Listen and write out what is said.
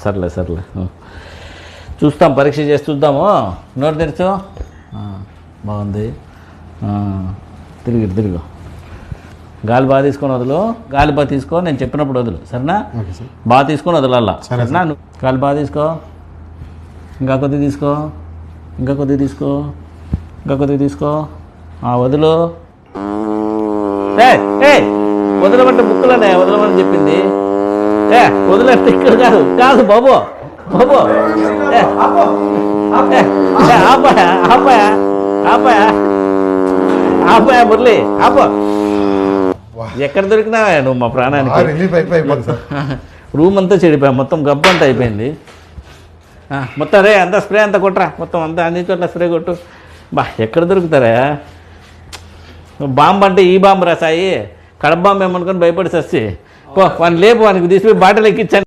సర్లే సర్లే చూస్తాం, పరీక్ష చేసి చూద్దాము. నోరు తెరుచు. బాగుంది. తిరుగు. గాలి బాగా తీసుకొని వదులు. గాలి బాగా తీసుకో, నేను చెప్పినప్పుడు వదులు, సరేనా? బాగా తీసుకొని వదలల్లా, సరేనా? గాలి బాగా తీసుకో. ఇంకా కొద్దిగా తీసుకో. ఇంకా కొద్దిగా తీసుకో. వదులు. వదలమంటే బుక్కులోనే వదలమని చెప్పింది. వదిలేస్తే ఇక్కడ కాదు బాబు. ఆపాయా మురళి, ఆపో. ఎక్కడ దొరికినావా నువ్వు మా ప్రాణానికి? రూమ్ అంతా చెడిపోయా, మొత్తం గబ్బు అంతా అయిపోయింది. మొత్తం రే అంతా స్ప్రే అంతా కొట్టరా, మొత్తం అంతా అన్ని చోట్ల స్ప్రే కొట్టు. ఎక్కడ దొరుకుతారా? బాంబు అంటే ఈ బాంబు రా సాయి, కడప బాంబు ఏమనుకొని భయపడి సచ్చి. వాడిని లేపు, వానికి తీసుకుపోయి బాటలు ఎక్కించాను.